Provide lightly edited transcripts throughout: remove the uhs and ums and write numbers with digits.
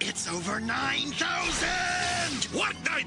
It's over 9,000! What? 9?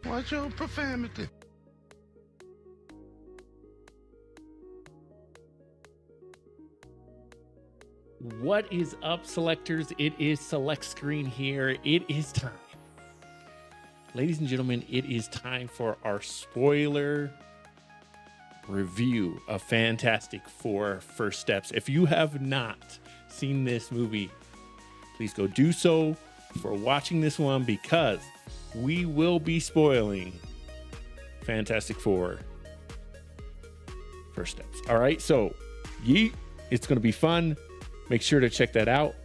Watch your profanity. What is up, selectors? It is Select Screen here. It is time. Ladies and gentlemen, it is time for our spoiler review of Fantastic Four First Steps. If you have not seen this movie, please go do so for watching this one, because we will be spoiling Fantastic Four First Steps. All right, so yeet, it's going to be fun. Make sure to check that out.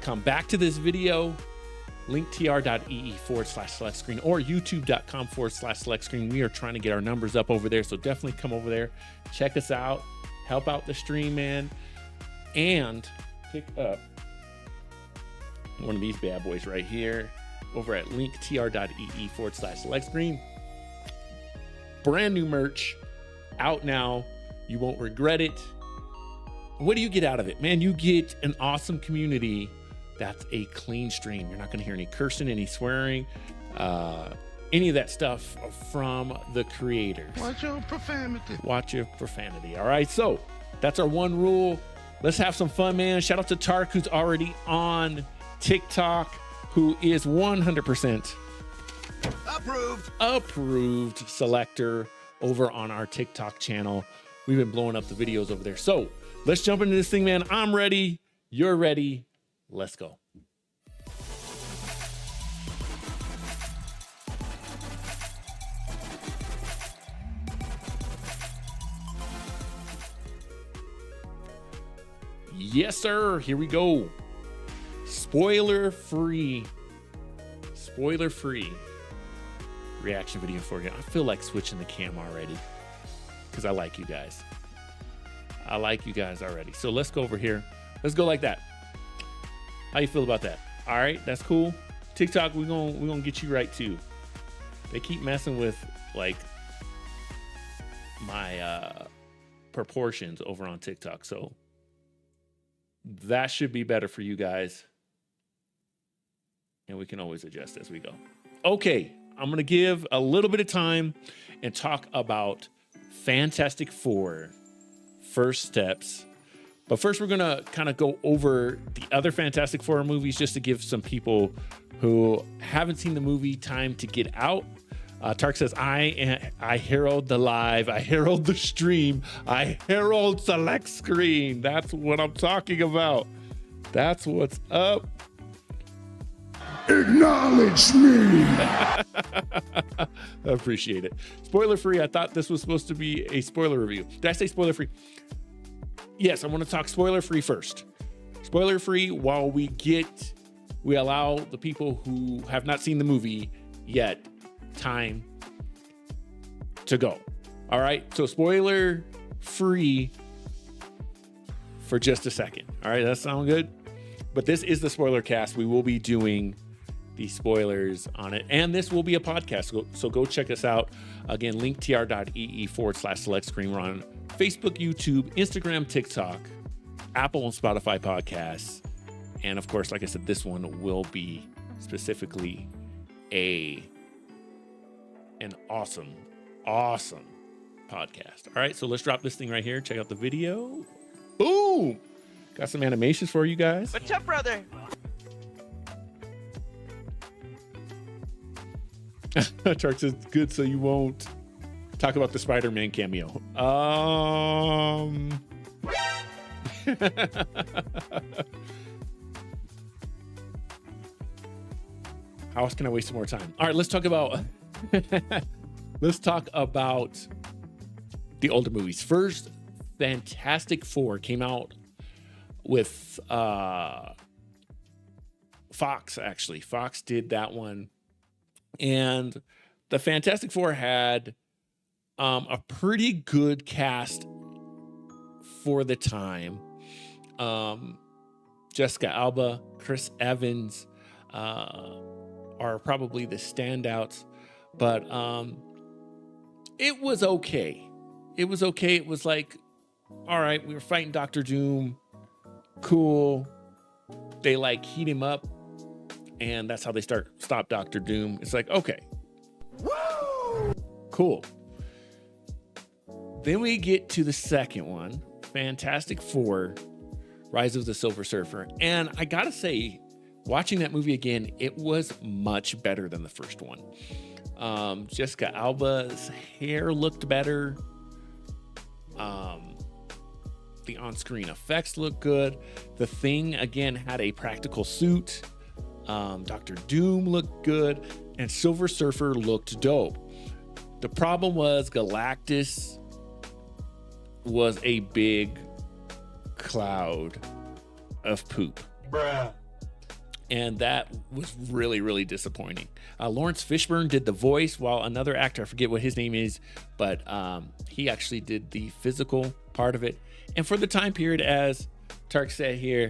Come back to this video, linktr.ee/select screen or youtube.com/select screen. We are trying to get our numbers up over there, so definitely come over there, check us out, help out the stream, man, and pick up one of these bad boys right here over at linktr.ee/select screen. Brand new merch out now. You won't regret it. What do you get out of it? Man, you get an awesome community that's a clean stream. You're not going to hear any cursing, any swearing, any of that stuff from the creators. Watch your profanity. Watch your profanity. All right, so that's our one rule. Let's have some fun, man. Shout out to Tark, who's already on TikTok, who is 100% approved selector over on our TikTok channel. We've been blowing up the videos over there. So let's jump into this thing, man. I'm ready. You're ready. Let's go. Yes, sir. Here we go. Spoiler free reaction video for you. I feel like switching the cam already because I like you guys. I like you guys already. So let's go over here. Let's go like that. How you feel about that? All right, that's cool. TikTok, we're gonna get you right too. They keep messing with like my proportions over on TikTok, so that should be better for you guys. And we can always adjust as we go. Okay, I'm gonna give a little bit of time and talk about Fantastic Four First Steps But first, we're going to kind of go over the other Fantastic Four movies just to give some people who haven't seen the movie time to get out. Tark says, I herald the live, I herald the stream, I herald select screen. That's what I'm talking about. That's what's up. Acknowledge me. I appreciate it. Spoiler free. I thought this was supposed to be a spoiler review. Did I say spoiler free? Yes, I want to talk spoiler free first. Spoiler free while we allow the people who have not seen the movie yet time to go. All right. So spoiler free for just a second. All right. That sound good? But this is the spoiler cast. We will be doing the spoilers on it. And this will be a podcast. So go check us out. Again, linktr.ee/select screen. We're on Facebook, YouTube, Instagram, TikTok, Apple and Spotify podcasts. And of course, like I said, this one will be specifically an awesome podcast. All right, so let's drop this thing right here. Check out the video. Boom! Got some animations for you guys. What's up, brother? Tark says, good, so you won't talk about the Spider-Man cameo. How else can I waste some more time? All right, let's talk about the older movies. First, Fantastic Four came out with Fox, actually. Fox did that one. And the Fantastic Four had a pretty good cast for the time. Jessica Alba, Chris Evans are probably the standouts. But it was okay. It was okay. It was like, all right, we were fighting Dr. Doom. Cool. They like heat him up. And that's how they stop Dr. Doom. It's like, okay. Woo! Cool. Then we get to the second one, Fantastic Four, Rise of the Silver Surfer. And I gotta say, watching that movie again, it was much better than the first one. Jessica Alba's hair looked better. The on-screen effects looked good. The Thing, again, had a practical suit. Dr. Doom looked good, and Silver Surfer looked dope. The problem was Galactus was a big cloud of poop. Bruh. And that was really, really disappointing. Lawrence Fishburne did the voice, while another actor, I forget what his name is, but he actually did the physical part of it. And for the time period, as Tark said here,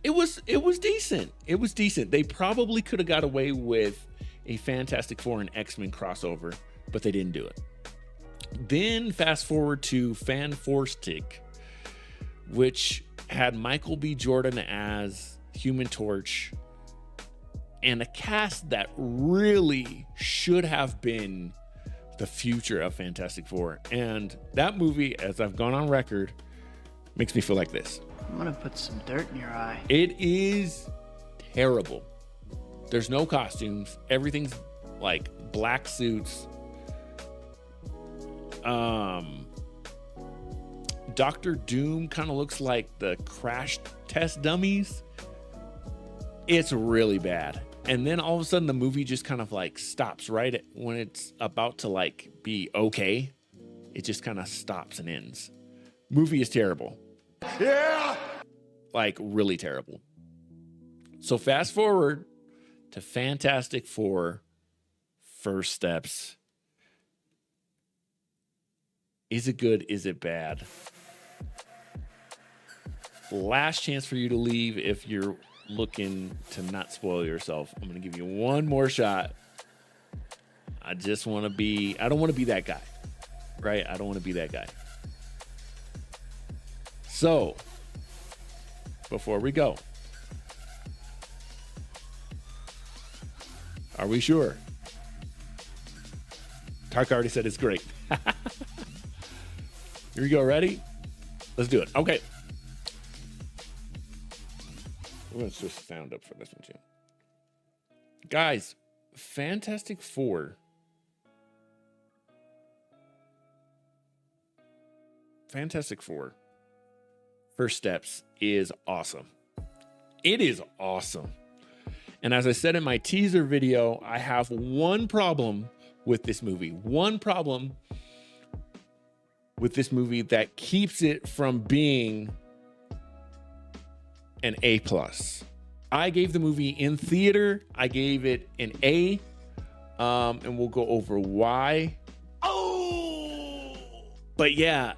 it was decent. It was decent. They probably could have got away with a Fantastic Four and X-Men crossover, but they didn't do it. Then fast forward to Fanforstic, which had Michael B. Jordan as Human Torch, and a cast that really should have been the future of Fantastic Four. And that movie, as I've gone on record, makes me feel like this. I'm gonna put some dirt in your eye. It is terrible. There's no costumes. Everything's like black suits. Dr. Doom kind of looks like the crash test dummies. It's really bad. And then all of a sudden the movie just kind of like stops right when it's about to like be okay. It just kind of stops and ends. Movie is terrible. Yeah. Like really terrible. So fast forward to Fantastic Four, First Steps. Is it good? Is it bad? Last chance for you to leave if you're looking to not spoil yourself. I'm going to give you one more shot. I don't want to be that guy, right? I don't want to be that guy. So, before we go, are we sure? Tark already said it's great. Here we go. Ready? Let's do it. Okay. I'm going to switch the sound up for this one too. Guys, Fantastic Four. Fantastic Four First Steps is awesome. It is awesome. And as I said in my teaser video, I have one problem with this movie. One problem with this movie that keeps it from being an A+. I gave the movie in theater, I gave it an A, and we'll go over why. Oh! But yeah,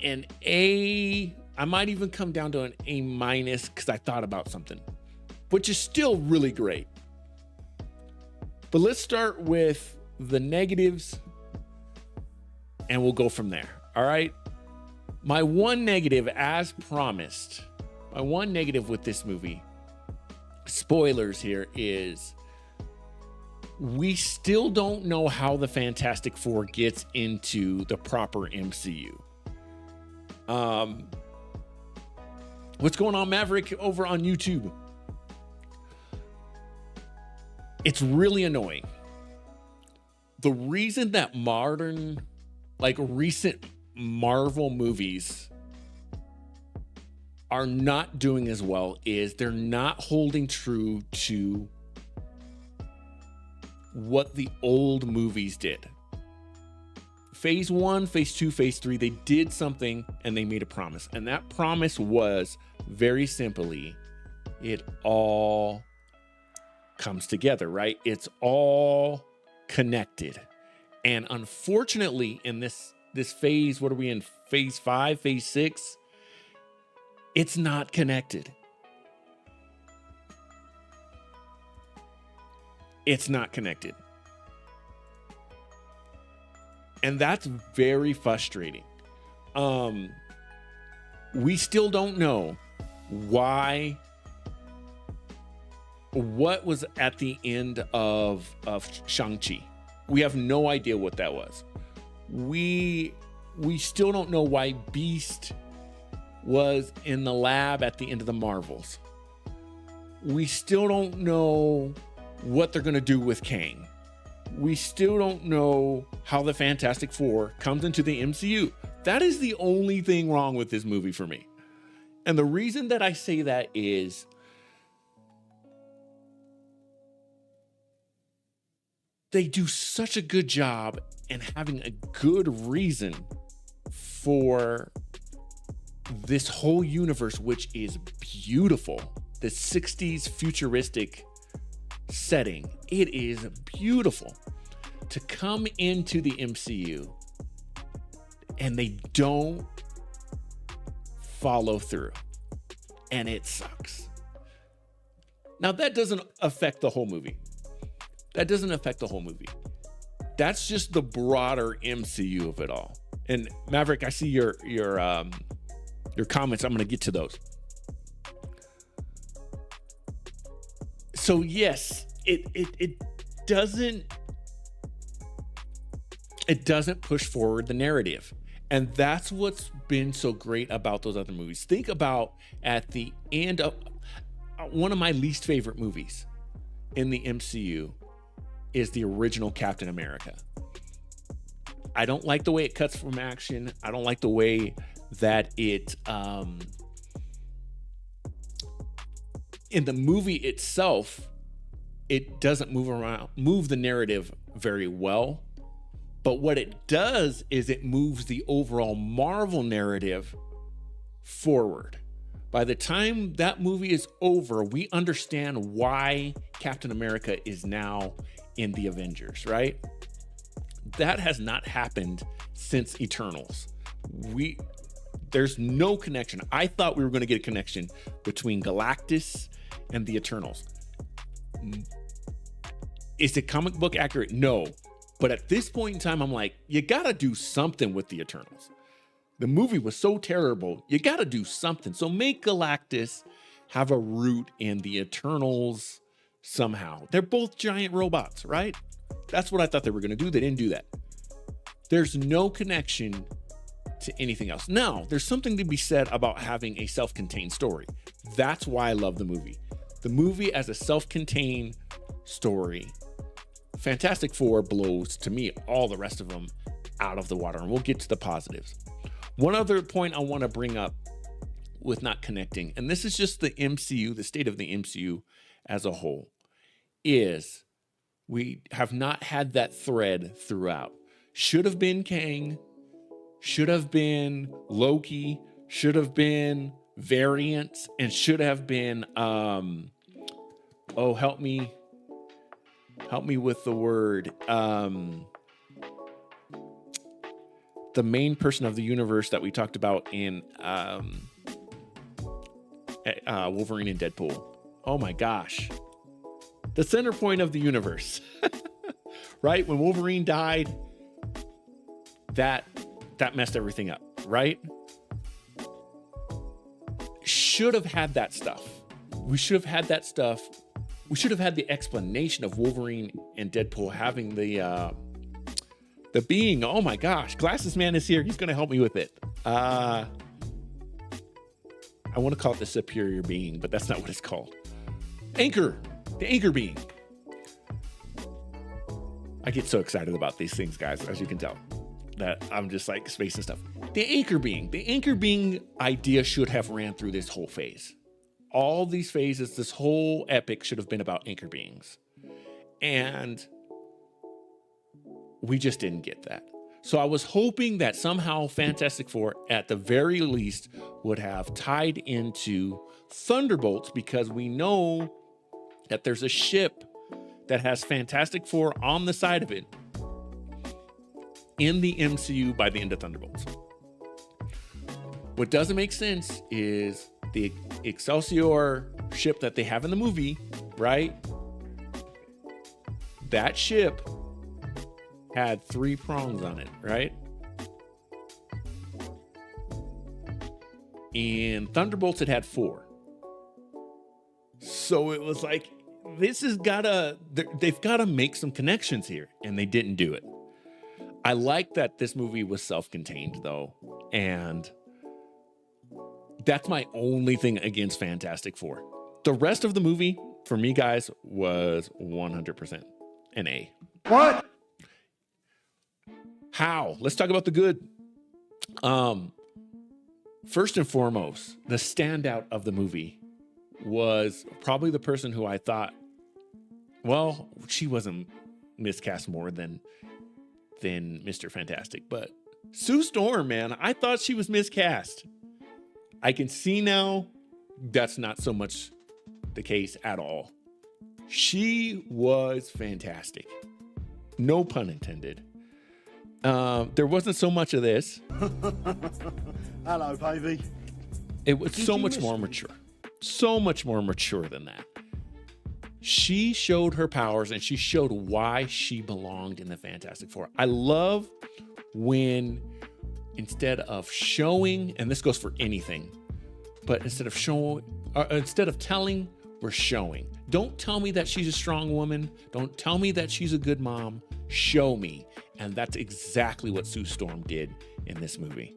an A, I might even come down to an A- because I thought about something, which is still really great. But let's start with the negatives and we'll go from there. All right. My one negative, as promised, my one negative with this movie, spoilers here, is we still don't know how the Fantastic Four gets into the proper MCU. What's going on, Maverick, over on YouTube? It's really annoying. The reason that modern, like recent Marvel movies are not doing as well is they're not holding true to what the old movies did. Phase 1, phase 2, phase 3, they did something and they made a promise. And that promise was very simply, it all comes together, right? It's all connected. And unfortunately, in this phase, what are we in? Phase 5, phase 6? It's not connected. It's not connected. And that's very frustrating. We still don't know what was at the end of Shang-Chi. We have no idea what that was. We still don't know why Beast was in the lab at the end of the Marvels. We still don't know what they're going to do with Kang. We still don't know how the Fantastic Four comes into the MCU. That is the only thing wrong with this movie for me. And the reason that I say that is they do such a good job in having a good reason for this whole universe, which is beautiful. The 60s futuristic setting. It is beautiful to come into the MCU and they don't follow through. And it sucks. Now, that doesn't affect the whole movie. That doesn't affect the whole movie. That's just the broader MCU of it all. And Maverick, I see your comments. I'm going to get to those. So yes, it doesn't push forward the narrative. And that's what's been so great about those other movies. Think about at the end of one of my least favorite movies in the MCU is the original Captain America. I don't like the way it cuts from action. I don't like the way that it in the movie itself, it doesn't move the narrative very well. But what it does is it moves the overall Marvel narrative forward. By the time that movie is over, we understand why Captain America is now in the Avengers, right? That has not happened since Eternals. There's no connection. I thought we were going to get a connection between Galactus and the Eternals. Is it comic book accurate? No. But at this point in time, I'm like, you got to do something with the Eternals. The movie was so terrible. You got to do something. So make Galactus have a root in the Eternals somehow. They're both giant robots, right? That's what I thought they were going to do. They didn't do that. There's no connection to anything else. Now, there's something to be said about having a self-contained story. That's why I love the movie. The movie as a self-contained story, Fantastic Four blows, to me, all the rest of them out of the water, and we'll get to the positives. One other point I want to bring up with not connecting, and this is just the MCU, the state of the MCU as a whole, is we have not had that thread throughout. Should have been Kang, should have been Loki, should have been variants, and should have been help me with the word, the main person of the universe that we talked about in Wolverine and Deadpool. Oh my gosh, the center point of the universe. Right, when Wolverine died, that messed everything up, right? Should have had that stuff. We should have had that stuff. We should have had the explanation of Wolverine and Deadpool having the being. Oh my gosh, Glasses Man is here. He's going to help me with it. I want to call it the superior being, but that's not what it's called. Anchor, the anchor being. I get so excited about these things, guys, as you can tell, that I'm just like spacing stuff. The anchor being idea should have ran through this whole phase. All these phases, this whole epic should have been about anchor beings. And we just didn't get that. So I was hoping that somehow Fantastic Four, at the very least, would have tied into Thunderbolts, because we know that there's a ship that has Fantastic Four on the side of it in the MCU by the end of Thunderbolts. What doesn't make sense is the Excelsior ship that they have in the movie, right? That ship had 3 prongs on it, right? In Thunderbolts, it had 4. So it was like, they've got to make some connections here, and they didn't do it. I like that this movie was self-contained, though, and that's my only thing against Fantastic Four. The rest of the movie, for me, guys, was 100% an A. What? How? Let's talk about the good. First and foremost, the standout of the movie was probably the person who I thought, well, she wasn't miscast more than Mr. Fantastic, but Sue Storm, man, I thought she was miscast. I can see now that's not so much the case at all. She was fantastic. No pun intended. There wasn't so much of this. Hello, baby. It was so much more mature. So much more mature than that. She showed her powers, and she showed why she belonged in the Fantastic Four. I love when, instead of showing, and this goes for anything, but instead of telling, we're showing. Don't tell me that she's a strong woman. Don't tell me that she's a good mom. Show me. And that's exactly what Sue Storm did in this movie.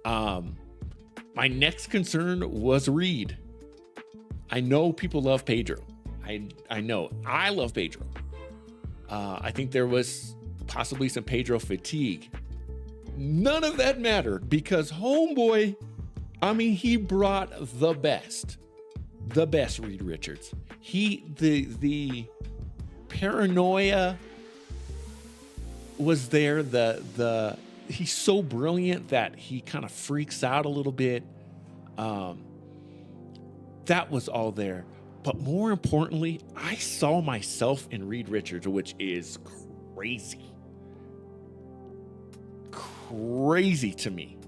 My next concern was Reed. I know people love Pedro. I know. I love Pedro. I think there was possibly some Pedro fatigue. None of that mattered, because homeboy, I mean, he brought the best Reed Richards. The paranoia was there. He's so brilliant that he kind of freaks out a little bit. That was all there. But more importantly, I saw myself in Reed Richards, which is crazy to me.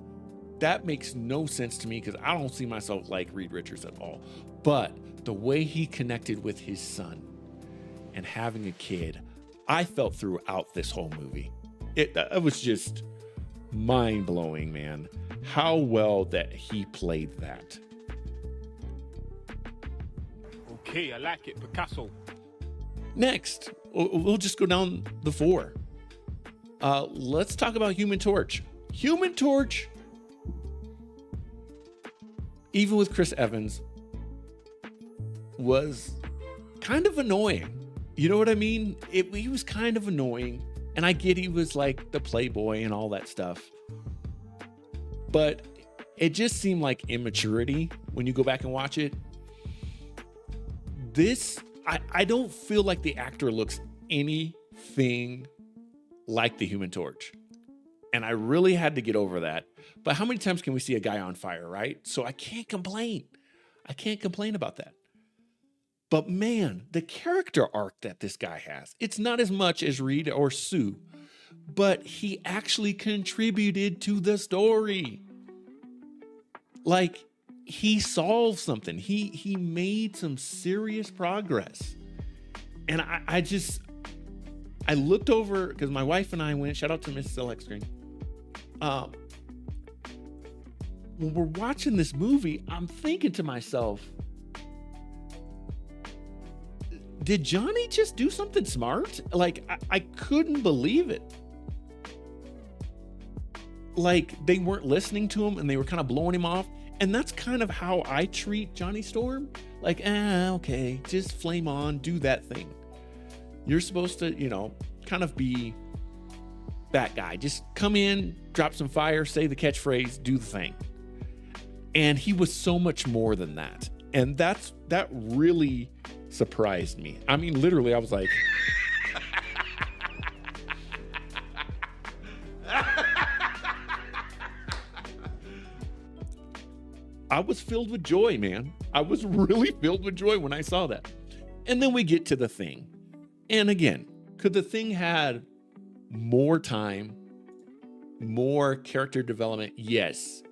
That makes no sense to me, because I don't see myself like Reed Richards at all. But the way he connected with his son and having a kid, I felt throughout this whole movie. It was just mind-blowing, man, how well that he played that. Okay, I like it, Picasso. Next, we'll just go down the 4. Let's talk about Human Torch. Human Torch, even with Chris Evans, was kind of annoying. You know what I mean? He was kind of annoying. And I get he was like the playboy and all that stuff. But it just seemed like immaturity when you go back and watch it. I don't feel like the actor looks anything like the Human Torch. And I really had to get over that. But how many times can we see a guy on fire, right? So I can't complain. I can't complain about that. But man, the character arc that this guy has, it's not as much as Reed or Sue, but he actually contributed to the story. Like, he solved something. He made some serious progress. And I looked over, because my wife and I went, shout out to Miss Select Screen. When we're watching this movie, I'm thinking to myself, did Johnny just do something smart? Like, I couldn't believe it. Like, they weren't listening to him and they were kind of blowing him off. And that's kind of how I treat Johnny Storm. Like, okay, just flame on, do that thing. You're supposed to, kind of be that guy. Just come in, drop some fire, say the catchphrase, do the thing. And he was so much more than that. And that really surprised me. I mean, literally, I was like, I was filled with joy, man. I was really filled with joy when I saw that. And then we get to the Thing. And again, could the Thing had more time, more character development? Yes.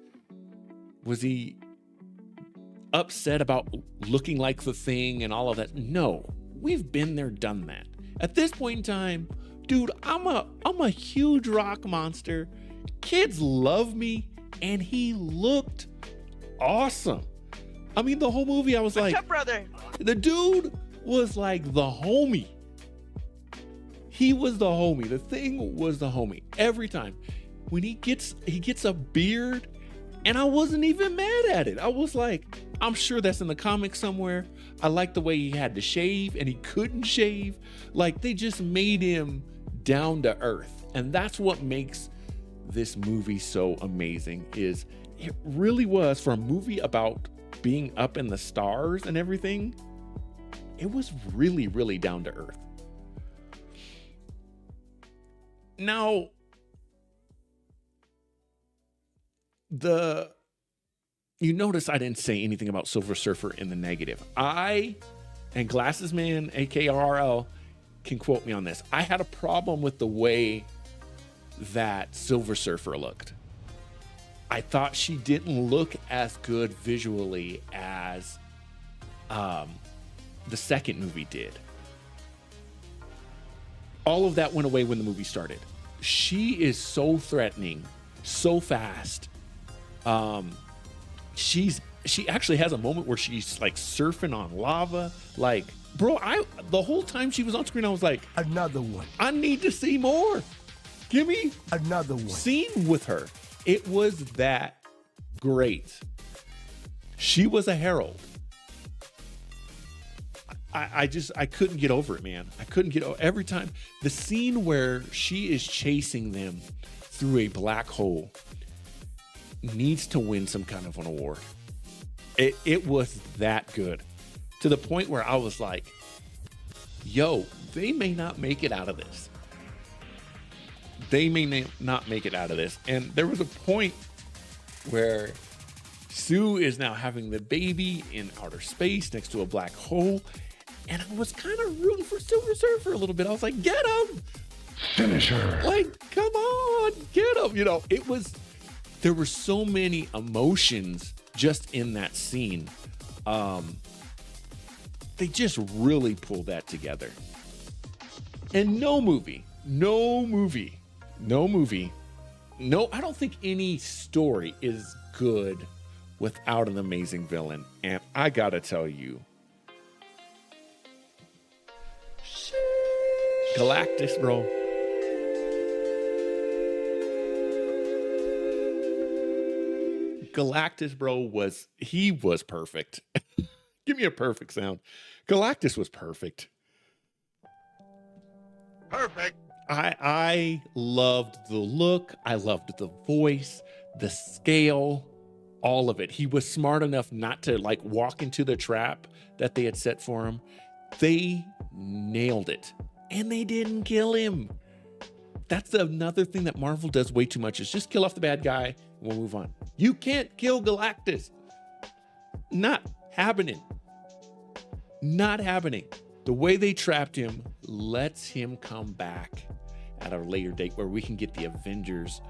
Was he upset about looking like the Thing and all of that? No, we've been there, done that. At this point in time, dude, I'm a huge rock monster. Kids love me, and he looked awesome. I mean, the whole movie, I was like, what's up, brother? The dude was like the homie. He was the homie. The Thing was the homie every time. When he gets a beard, and I wasn't even mad at it. I was like, I'm sure that's in the comics somewhere. I like the way he had to shave and he couldn't shave. Like, they just made him down to earth. And that's what makes this movie so amazing, is it really was, for a movie about being up in the stars and everything, it was really, really down to earth. Now, you notice I didn't say anything about Silver Surfer in the negative. And Glasses Man, AKRL, can quote me on this. I had a problem with the way that Silver Surfer looked. I thought she didn't look as good visually as the second movie did. All of that went away when the movie started. She is so threatening, so fast. She actually has a moment where she's like surfing on lava. Like, bro, the whole time she was on screen, I was like, Another one. I need to see more. Give me Another one. Scene with her. It was that great. She was a herald. I couldn't get over it, man. I couldn't get over every time. The scene where she is chasing them through a black hole needs to win some kind of an award. It was that good, to the point where I was like, yo, they may not make it out of this. They may not make it out of this. And there was a point where Sue is now having the baby in outer space next to a black hole. And I was kind of rooting for Silver Surfer a little bit. I was like, get him! Finish her. Like, come on, get him! There were so many emotions just in that scene. They just really pulled that together. And no, I don't think any story is good without an amazing villain. And I gotta tell you, Galactus, bro. Galactus, bro, was perfect. Give me a perfect sound. Galactus was perfect. Perfect. I loved the look. I loved the voice, the scale, all of it. He was smart enough not to like walk into the trap that they had set for him. They nailed it, and they didn't kill him. That's another thing that Marvel does way too much, is just kill off the bad guy and we'll move on. You can't kill Galactus. Not happening. Not happening. The way they trapped him lets him come back at a later date where we can get the Avengers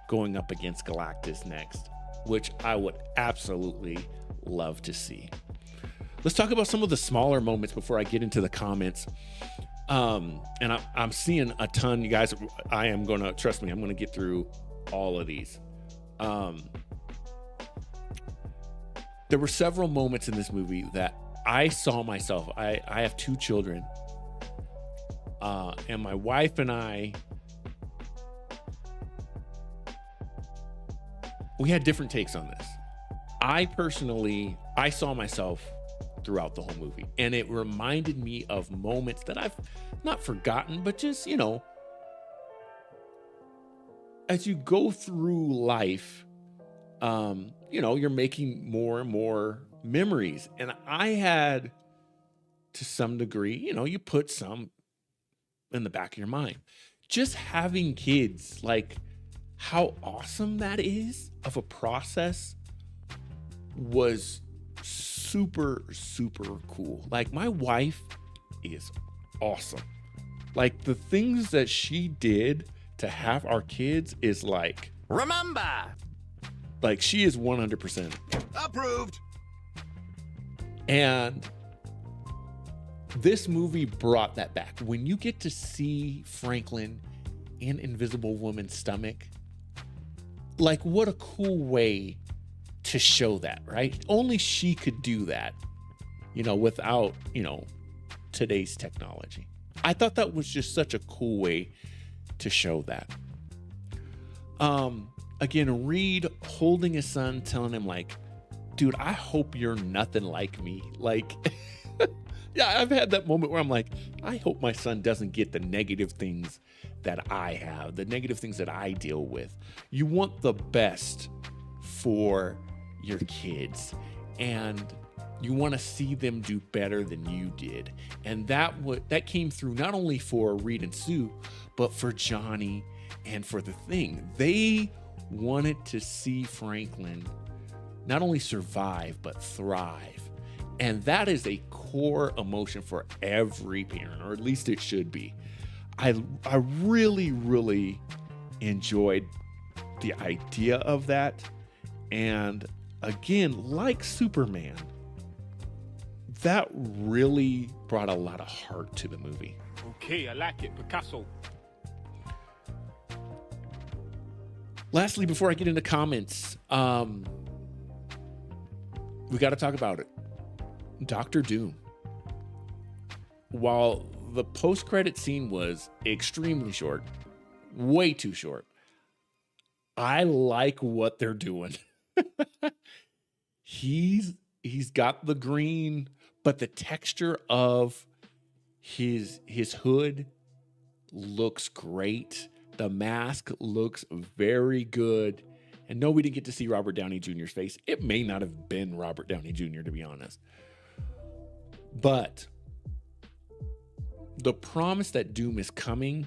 going up against Galactus next, which I would absolutely love to see. Let's talk about some of the smaller moments before I get into the comments. And I'm seeing a ton, you guys. I am going to, trust me, I'm going to get through all of these. There were several moments in this movie that I saw myself. I have 2 children, and my wife and I, we had different takes on this. I saw myself throughout the whole movie, and it reminded me of moments that I've not forgotten, but just, you know, as you go through life, you know, you're making more and more memories. And I had, to some degree, you know, you put some in the back of your mind. Just having kids, like how awesome that is of a process, was super, super cool. Like, my wife is awesome. Like, the things that she did to have our kids is like, Remember. like, she is 100% Approved. And this movie brought that back. When you get to see Franklin in Invisible Woman's stomach, like, what a cool way to show that, right? Only she could do that, you know, without, you know, today's technology. I thought that was just such a cool way to show that. Again, Reed holding his son, telling him like, dude, I hope you're nothing like me. Like, yeah, I've had that moment where I'm like, I hope my son doesn't get the negative things that I have, the negative things that I deal with. You want the best for your kids, and you want to see them do better than you did. And that came through not only for Reed and Sue, but for Johnny and for the Thing. They wanted to see Franklin not only survive, but thrive. And that is a core emotion for every parent, or at least it should be. I really, really enjoyed the idea of that. And again, like Superman, that really brought a lot of heart to the movie. Okay, I like it. Picasso. Lastly, before I get into comments, we got to talk about it. Dr. Doom. While the post-credit scene was extremely short, way too short, I like what they're doing. He's got the green, but the texture of his hood looks great. The mask looks very good. And no, we didn't get to see Robert Downey Jr.'s face. It may not have been Robert Downey Jr., to be honest. But the promise that Doom is coming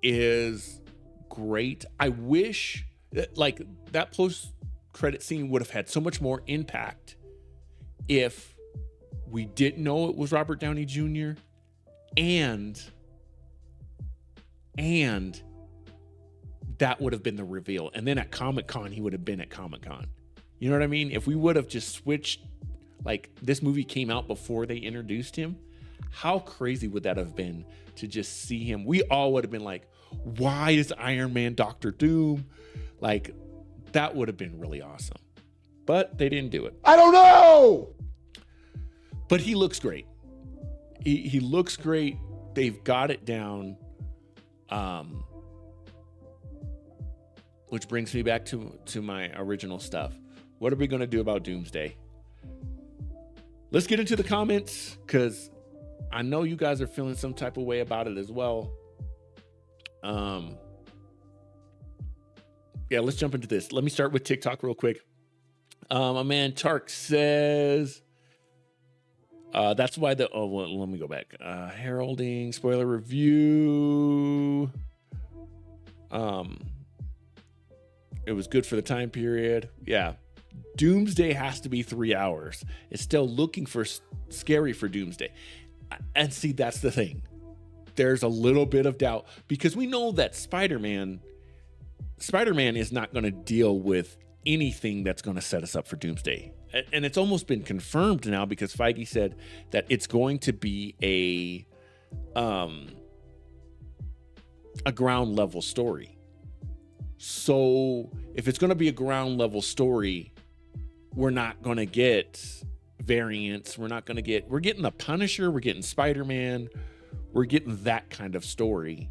is great. I wish like that post-credit scene would have had so much more impact if we didn't know it was Robert Downey Jr. and that would have been the reveal. And then at Comic-Con, he would have been at Comic-Con. You know what I mean? If we would have just switched, like this movie came out before they introduced him, how crazy would that have been to just see him? We all would have been like, why is Iron Man Dr. Doom? Like, that would have been really awesome. But they didn't do it. I don't know! But he looks great. He looks great. They've got it down. Which brings me back to my original stuff. What are we going to do about Doomsday? Let's get into the comments, because I know you guys are feeling some type of way about it as well. Yeah, let's jump into this. Let me start with TikTok real quick. My man Tark says, that's why well, let me go back. Heralding, spoiler review. It was good for the time period. Yeah. Doomsday has to be 3 hours. It's still looking for scary for Doomsday. And see, that's the thing. There's a little bit of doubt, because we know that Spider-Man is not going to deal with anything that's going to set us up for Doomsday. And it's almost been confirmed now, because Feige said that it's going to be a ground level story. So if it's going to be a ground level story, we're not going to get variants. We're getting the Punisher. We're getting Spider-Man. We're getting that kind of story.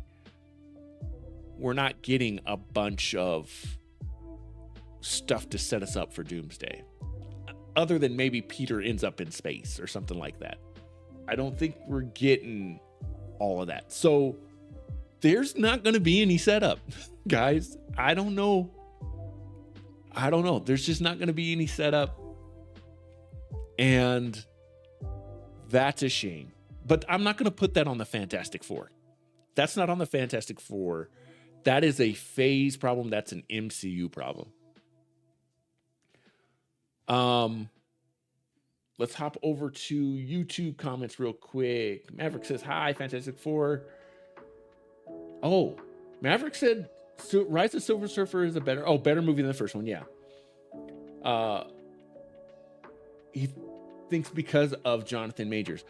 We're not getting a bunch of stuff to set us up for Doomsday, other than maybe Peter ends up in space or something like that. I don't think we're getting all of that. So there's not going to be any setup, guys. I don't know. There's just not going to be any setup. And that's a shame. But I'm not going to put that on the Fantastic Four. That's not on the Fantastic Four. That is a phase problem. That's an MCU problem. Let's hop over to YouTube comments real quick. Maverick says, hi, Fantastic Four. Oh, Maverick said Rise of Silver Surfer is a better movie than the first one. Yeah. He thinks because of Jonathan Majors.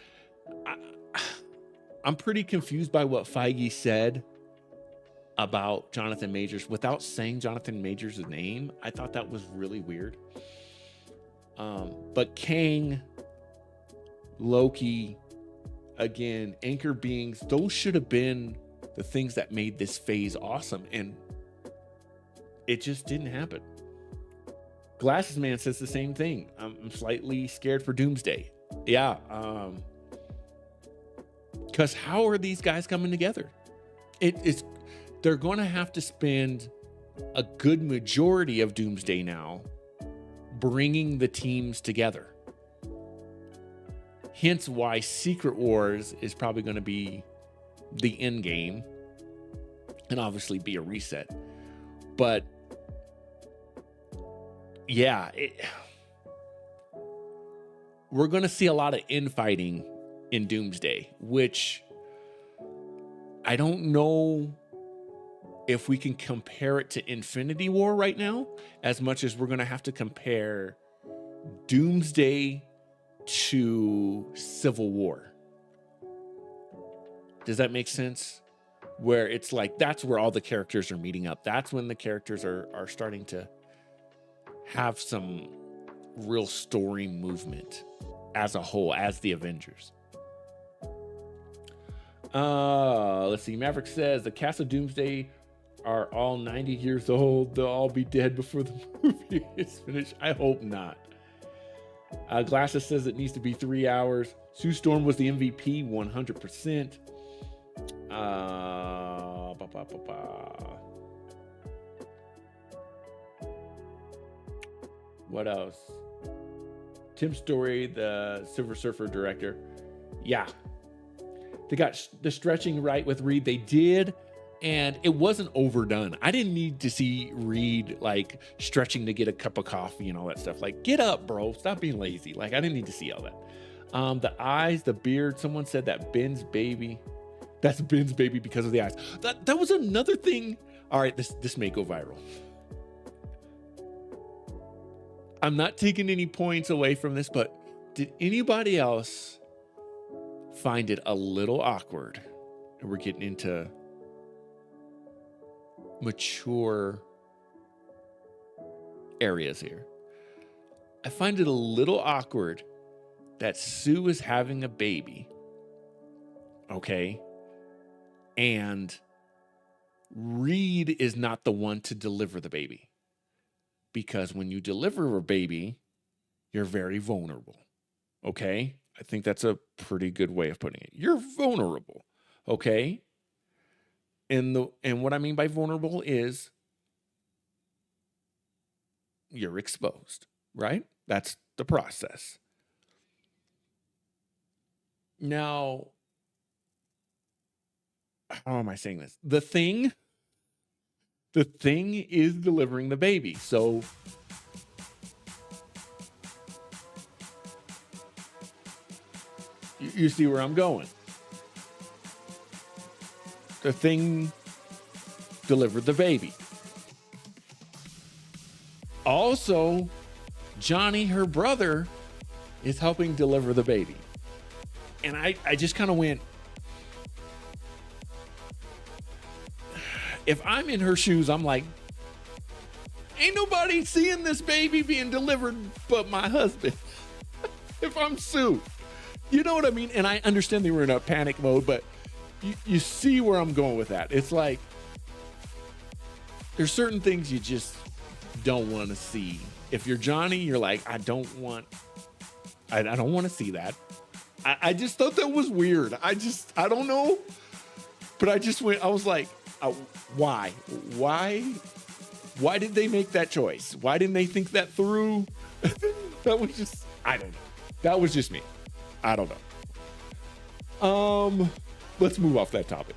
I'm pretty confused by what Feige said about Jonathan Majors without saying Jonathan Majors' name. I thought that was really weird. But Kang, Loki, again, anchor beings, those should have been the things that made this phase awesome, and it just didn't happen. Glasses Man says the same thing. I'm slightly scared for Doomsday. Yeah. Because how are these guys coming together? They're going to have to spend a good majority of Doomsday now bringing the teams together. Hence why Secret Wars is probably going to be the end game and obviously be a reset. But yeah, we're going to see a lot of infighting in Doomsday, which I don't know if we can compare it to Infinity War right now, as much as we're going to have to compare Doomsday to Civil War. Does that make sense? Where it's like, that's where all the characters are meeting up. That's when the characters are starting to have some real story movement as a whole, as the Avengers. Let's see. Maverick says the cast of Doomsday are all 90 years old. They'll all be dead before the movie is finished. I hope not. Glasses says it needs to be 3 hours. Sue Storm was the MVP, 100%. What else? Tim Story, the Silver Surfer director. Yeah. They got the stretching right with Reed. They did, and it wasn't overdone. I didn't need to see Reed like stretching to get a cup of coffee and all that stuff. Like, get up, bro. Stop being lazy. Like, I didn't need to see all that. The eyes, the beard. Someone said that Ben's baby. That's Ben's baby because of the eyes. That was another thing. All right, this may go viral. I'm not taking any points away from this, but did anybody else find it a little awkward? And we're getting into mature areas here. I find it a little awkward that Sue is having a baby. Okay. And Reed is not the one to deliver the baby. because when you deliver a baby, you're very vulnerable. Okay? I think that's a pretty good way of putting it. You're vulnerable. Okay? And what I mean by vulnerable is you're exposed, right? That's the process. Now, how am I saying this? The thing is delivering the baby. So you see where I'm going. The thing delivered the baby. Also, Johnny, her brother, is helping deliver the baby. And I just kind of went, if I'm in her shoes, I'm like, ain't nobody seeing this baby being delivered but my husband. If I'm Sue, you know what I mean? And I understand they were in a panic mode, but you see where I'm going with that. It's like, there's certain things you just don't want to see. If you're Johnny, you're like, I don't want to see that. I just thought that was weird. I don't know. But I was like, why? Why did they make that choice? Why didn't they think that through? That was just, I don't know. That was just me. I don't know. Let's move off that topic.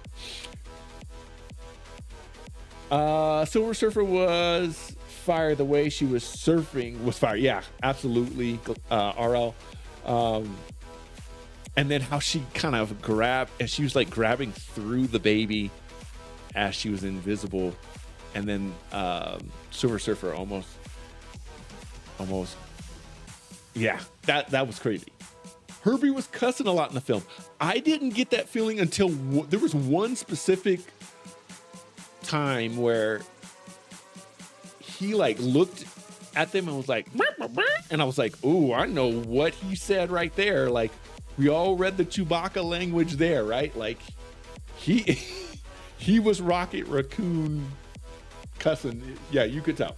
Silver Surfer was fire. The way she was surfing was fire. Yeah, absolutely. RL. And then how she kind of grabbed, and she was like grabbing through the baby as she was invisible. And then Silver Surfer almost. Yeah, that was crazy. Herbie was cussing a lot in the film. I didn't get that feeling until there was one specific time where he like looked at them and was like, and I was like, ooh, I know what he said right there. Like, we all read the Chewbacca language there, right? Like, he was Rocket Raccoon cussing. Yeah, you could tell.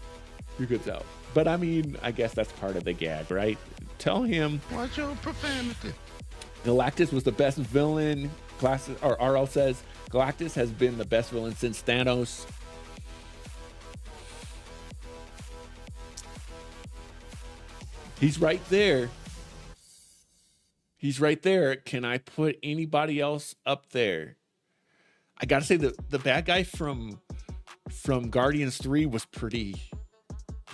But I mean, I guess that's part of the gag, right? Tell him. Watch your profanity. Galactus was the best villain. RL says Galactus has been the best villain since Thanos. He's right there. Can I put anybody else up there? I gotta say the bad guy from Guardians 3 was pretty.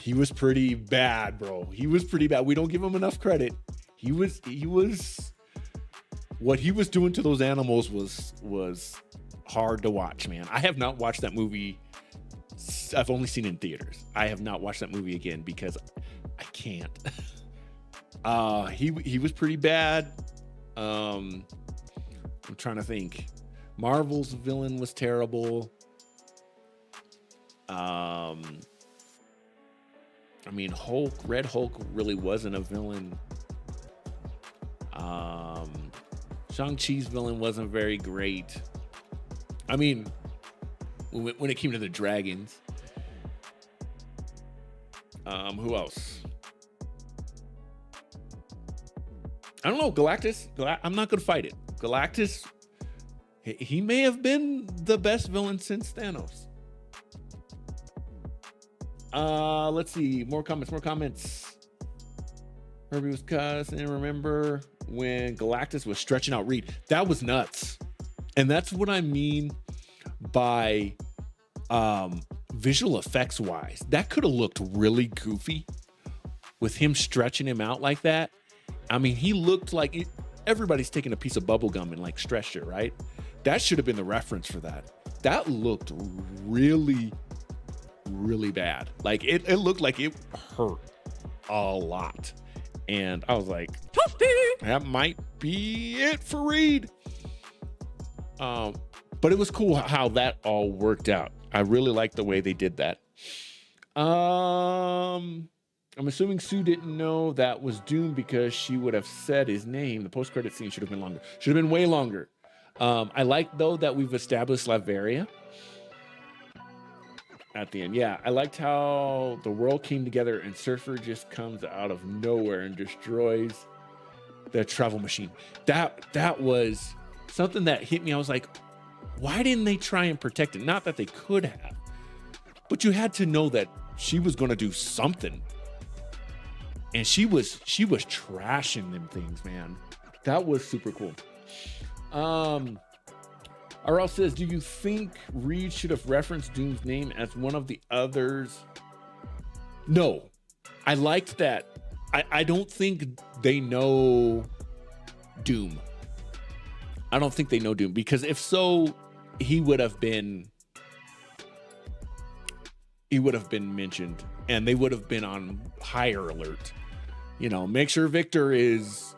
He was pretty bad, bro. He was pretty bad. We don't give him enough credit. He was what he was doing to those animals was hard to watch, man. I have not watched that movie. I've only seen it in theaters. I have not watched that movie again because I can't. He was pretty bad. I'm trying to think. Marvel's villain was terrible. I mean, Red Hulk really wasn't a villain. Shang-Chi's villain wasn't very great. I mean, when it came to the dragons. Who else? I don't know. Galactus. I'm not going to fight it. Galactus, he may have been the best villain since Thanos. Let's see. More comments. Herbie was cussing. Remember when Galactus was stretching out Reed? That was nuts. And that's what I mean by visual effects wise. That could have looked really goofy with him stretching him out like that. I mean, he looked like everybody's taking a piece of bubble gum and like stretched it, right? That should have been the reference for that. That looked really, really bad. Like it looked like it hurt a lot. And I was like, that might be it for Reed. But it was cool how that all worked out. I really liked the way they did that. I'm assuming Sue didn't know that was Doom because she would have said his name. The post-credit scene should have been longer. Should have been way longer. I like, though, that we've established Latveria. at the end. Yeah, I liked how the world came together and Surfer just comes out of nowhere and destroys the travel machine. That was something that hit me. I was like, why didn't they try and protect it? Not that they could have, but you had to know that she was going to do something. And she was trashing them things, man. That was super cool. RL says, do you think Reed should have referenced Doom's name as one of the others? No. I liked that. I don't think they know Doom. I don't think they know Doom, because if so, he would have been mentioned and they would have been on higher alert. You know, make sure Victor is,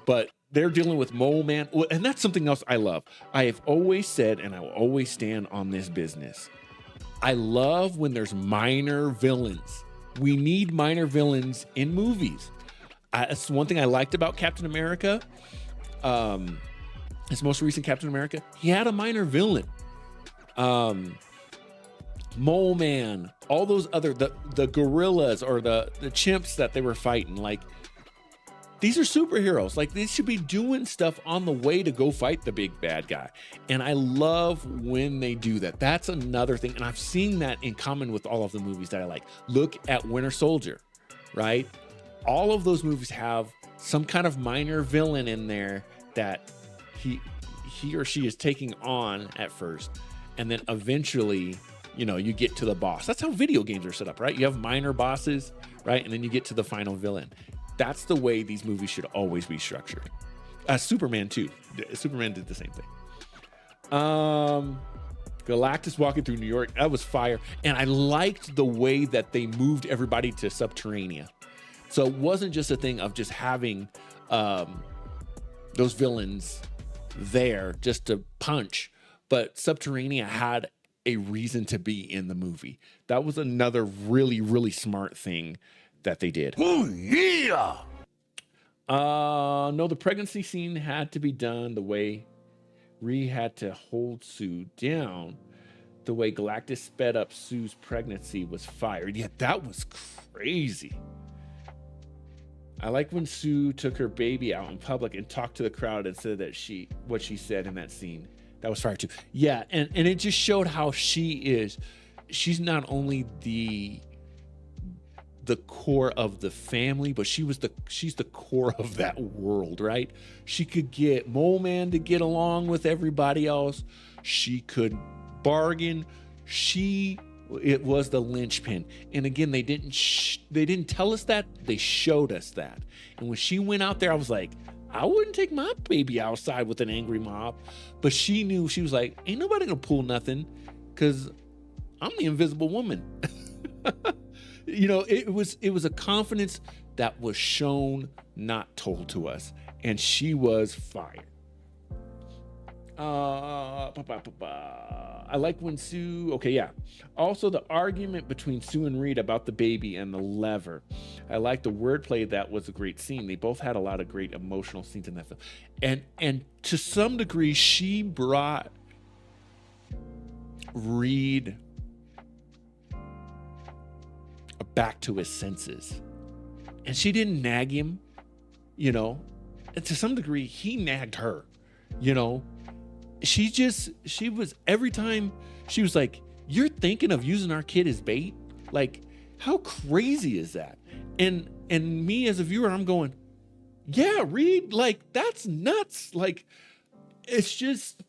but they're dealing with Mole Man. And that's something else I love. I have always said, and I will always stand on this business, I love when there's minor villains. We need minor villains in movies. That's one thing I liked about Captain America. His most recent Captain America, he had a minor villain. Mole Man, all those other, the gorillas or the chimps that they were fighting, like, these are superheroes. Like, they should be doing stuff on the way to go fight the big bad guy. And I love when they do that. That's another thing. And I've seen that in common with all of the movies that I like. Look at Winter Soldier, right? All of those movies have some kind of minor villain in there that he or she is taking on at first. And then eventually, you get to the boss. That's how video games are set up, right? You have minor bosses, right? And then you get to the final villain. That's the way these movies should always be structured. Superman too. Superman did the same thing. Galactus walking through New York. That was fire. And I liked the way that they moved everybody to Subterranea. So it wasn't just a thing of just having those villains there just to punch, but Subterranea had a reason to be in the movie. That was another really, really smart thing that they did. Oh, yeah. No, the pregnancy scene had to be done the way Ree had to hold Sue down. The way Galactus sped up Sue's pregnancy was fired. Yeah, that was crazy. I like when Sue took her baby out in public and talked to the crowd and said that what she said in that scene. That was fire too. Yeah, and it just showed how she is. She's not only the core of the family, but she's the core of that world, right? She could get Mole Man to get along with everybody else. She could bargain. It was the linchpin. And again, they didn't tell us that. They showed us that. And when she went out there, I was like, I wouldn't take my baby outside with an angry mob. But she knew, she was like, ain't nobody gonna pull nothing because I'm the Invisible Woman. It was a confidence that was shown, not told to us. And she was fire. I like when Sue, okay, yeah. Also, the argument between Sue and Reed about the baby and the lever. I like the wordplay. That was a great scene. They both had a lot of great emotional scenes in that film. And to some degree, she brought Reed back to his senses. And she didn't nag him, and to some degree, he nagged her, She was, every time she was like, you're thinking of using our kid as bait? Like, how crazy is that? And me as a viewer, I'm going, yeah, Reed, like, that's nuts. Like, it's just,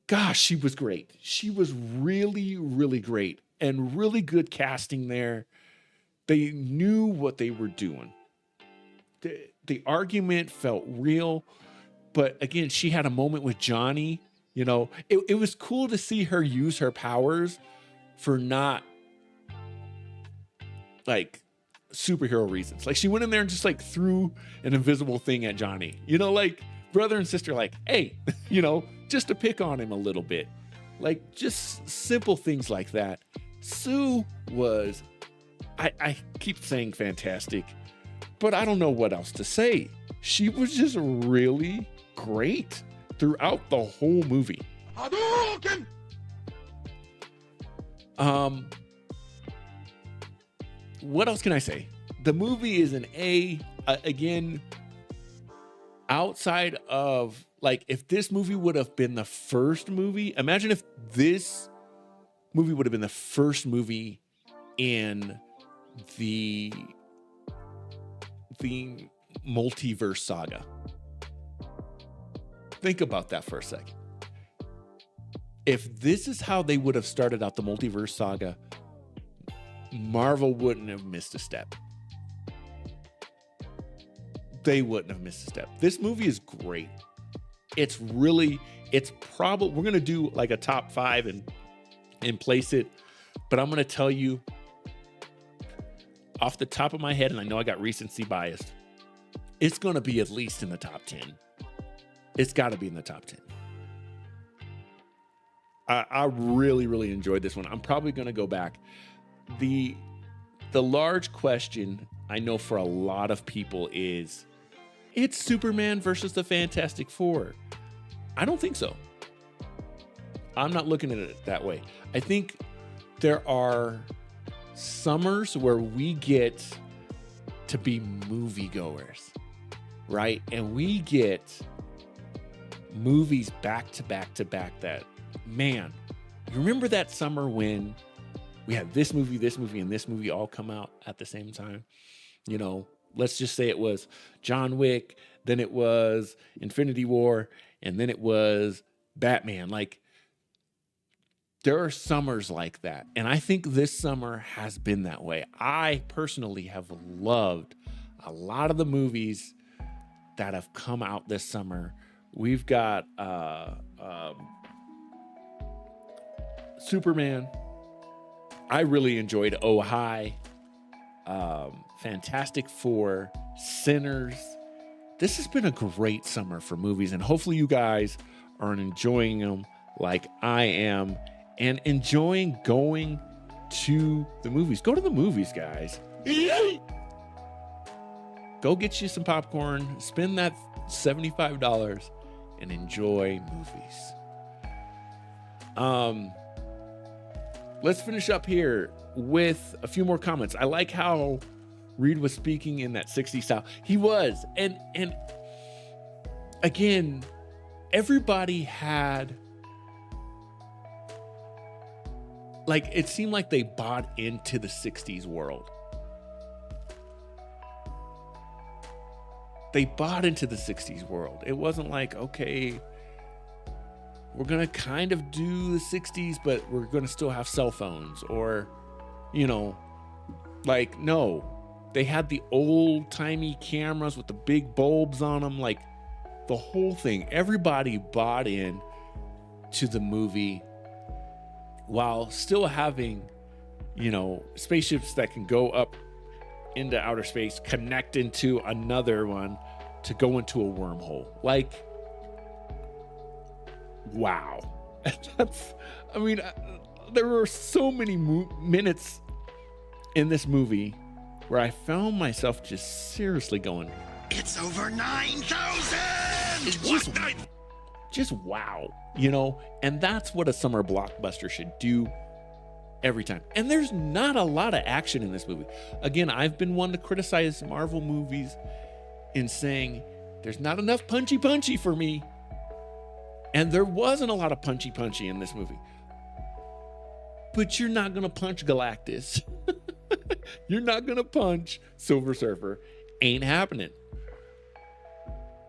gosh, she was great. She was really, really great and really good casting there. They knew what they were doing. The argument felt real. But again, she had a moment with Johnny. It was cool to see her use her powers for not like superhero reasons. Like, she went in there and just like threw an invisible thing at Johnny, like brother and sister, like, hey, just to pick on him a little bit, like just simple things like that. Sue was, I keep saying fantastic, but I don't know what else to say. She was just really great throughout the whole movie. Hadouken! What else can I say? The movie is an A. Again, outside of, like, if this movie would have been the first movie, imagine if this movie would have been the first movie in the multiverse saga. Think about that for a second. If this is how they would have started out the multiverse saga, Marvel wouldn't have missed a step. They wouldn't have missed a step. This movie is great. It's probably, we're going to do like a top 5 and place it. But I'm going to tell you off the top of my head, and I know I got recency biased, it's going to be at least in the top 10. It's got to be in the top 10. I really, really enjoyed this one. I'm probably going to go back. The large question I know for a lot of people is, it's Superman versus the Fantastic Four. I don't think so. I'm not looking at it that way. I think there are summers where we get to be moviegoers, right? And we get movies back to back to back that, man, you remember that summer when we had this movie, and this movie all come out at the same time? You know, let's just say it was John Wick, then it was Infinity War, and then it was Batman. Like, there are summers like that. And I think this summer has been that way. I personally have loved a lot of the movies that have come out this summer. We've got Superman. I really enjoyed Oh Hi. Fantastic Four, Sinners. This has been a great summer for movies, and hopefully you guys are enjoying them like I am, and enjoying going to the movies. Go to the movies, guys. Go get you some popcorn, spend that $75 and enjoy movies. Let's finish up here with a few more comments. I like how Reed was speaking in that 60s style. He was. And again, everybody had, like, it seemed like they bought into the 60s world. They bought into the 60s world. It wasn't like, okay, we're going to kind of do the 60s, but we're going to still have cell phones, or, you know, like, no. They had the old-timey cameras with the big bulbs on them, like the whole thing. Everybody bought in to the movie while still having, you know, spaceships that can go up into outer space, connect into another one to go into a wormhole. Like, wow. There were so many minutes in this movie where I found myself just seriously going, It's over 9,000! just wow, you know? And that's what a summer blockbuster should do every time. And there's not a lot of action in this movie. Again, I've been one to criticize Marvel movies in saying there's not enough punchy for me. And there wasn't a lot of punchy in this movie. But you're not going to punch Galactus. You're not going to punch Silver Surfer. Ain't happening.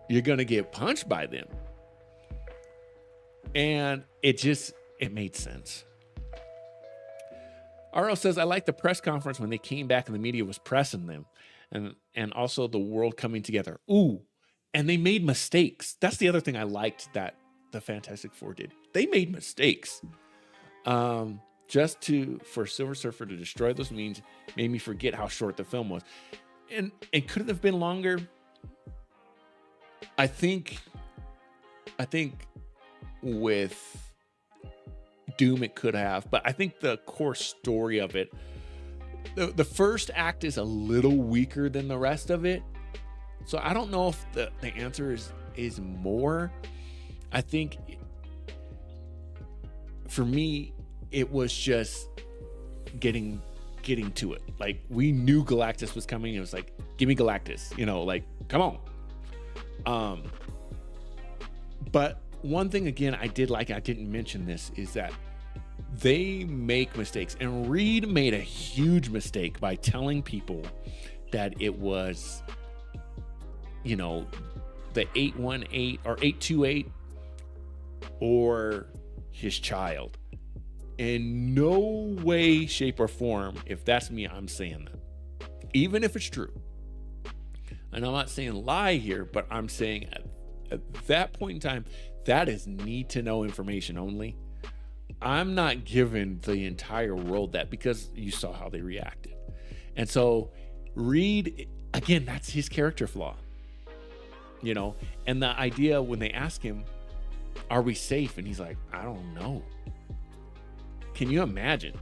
You're going to get punched by them. And it made sense. RL says, I like the press conference when they came back and the media was pressing them. And also the world coming together. Ooh, and they made mistakes. That's the other thing I liked that the Fantastic Four did. They made mistakes. For Silver Surfer to destroy those means made me forget how short the film was. And could it have been longer? I think with Doom it could have, but I think the core story of it, the first act is a little weaker than the rest of it. So I don't know if the answer is more. I think for me, it was just getting to it. Like, we knew Galactus was coming. It was like, give me Galactus, you know, like, come on. But one thing, again, I didn't mention this, is that they make mistakes, and Reed made a huge mistake by telling people that it was, you know, the 818 or 828 or his child. In no way, shape, or form, if that's me, I'm saying that. Even if it's true. And I'm not saying lie here, but I'm saying at that point in time, that is need to know information only. I'm not giving the entire world that, because you saw how they reacted. And so Reed, again, that's his character flaw, you know. And the idea when they ask him, are we safe? And he's like, I don't know. Can you imagine?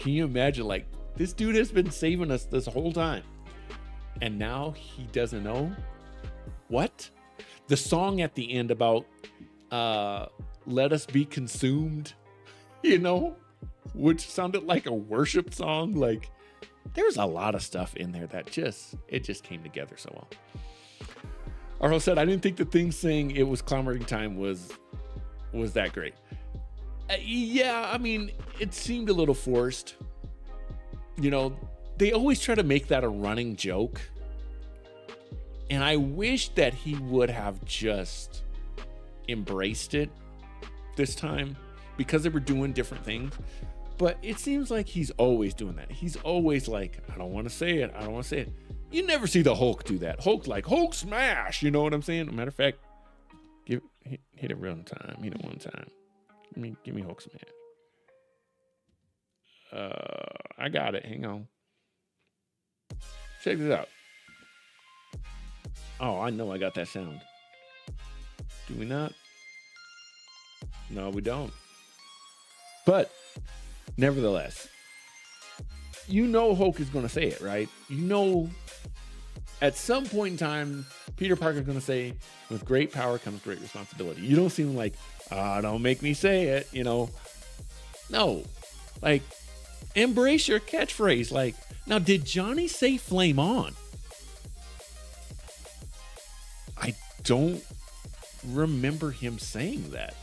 Like, this dude has been saving us this whole time, and now he doesn't know? What? The song at the end about let us be consumed, you know, which sounded like a worship song. Like, there's a lot of stuff in there that just came together so well. Arlo said, I didn't think the thing saying it was clamoring time was that great. Yeah, I mean, it seemed a little forced. You know, they always try to make that a running joke. And I wish that he would have just embraced it this time, because they were doing different things. But it seems like he's always doing that. He's always like, I don't want to say it. You never see the Hulk do that. Hulk smash. You know what I'm saying? Matter of fact, hit it one time. Hit it one time. Give me Hulk smash. I got it. Hang on. Check this out. Oh, I know I got that sound. Do we not? No, we don't. But nevertheless, you know Hulk is going to say it, right? You know, at some point in time, Peter Parker is going to say, with great power comes great responsibility. You don't seem like, don't make me say it, you know. No. Like, embrace your catchphrase. Like, now, did Johnny say flame on? I don't remember him saying that.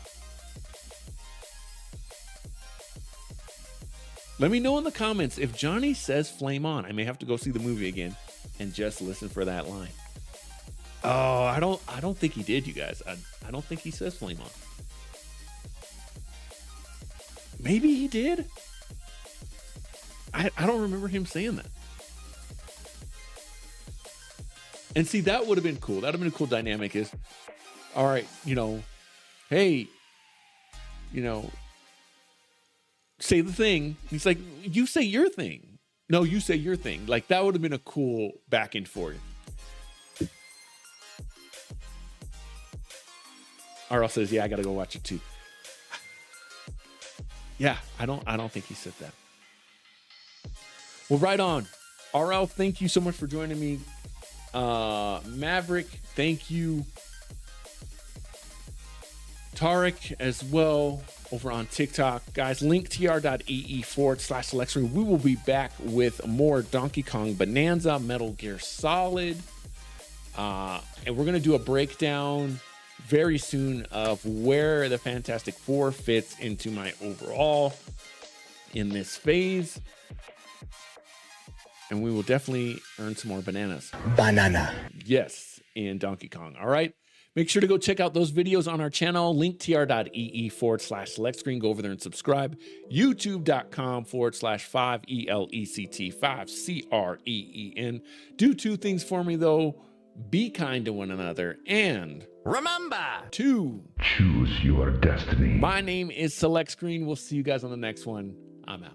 Let me know in the comments if Johnny says flame on. I may have to go see the movie again and just listen for that line. Oh, I don't think he did, you guys. I don't think he says flame on. Maybe he did. I don't remember him saying that. And see, that would have been cool. That would have been a cool dynamic is, all right, you know, hey, you know, say the thing. He's like, you say your thing. No, you say your thing. Like, that would have been a cool back and forth. RL says, yeah, I got to go watch it too. Yeah, I don't think he said that. Well, right on. RL, thank you so much for joining me. Maverick, thank you. Tarek as well over on TikTok. Guys, linktr.ee/SelectScreen. We will be back with more Donkey Kong Bonanza, Metal Gear Solid. And we're going to do a breakdown very soon of where the Fantastic Four fits into my overall in this phase. And we will definitely earn some more bananas. Banana. Yes, in Donkey Kong. All right. Make sure to go check out those videos on our channel, linktr.ee/SelectScreen. Go over there and subscribe. YouTube.com/5ELECT5CREEN. Do two things for me, though. Be kind to one another. And Remember to choose your destiny. My name is Select Screen. We'll see you guys on the next one. I'm out.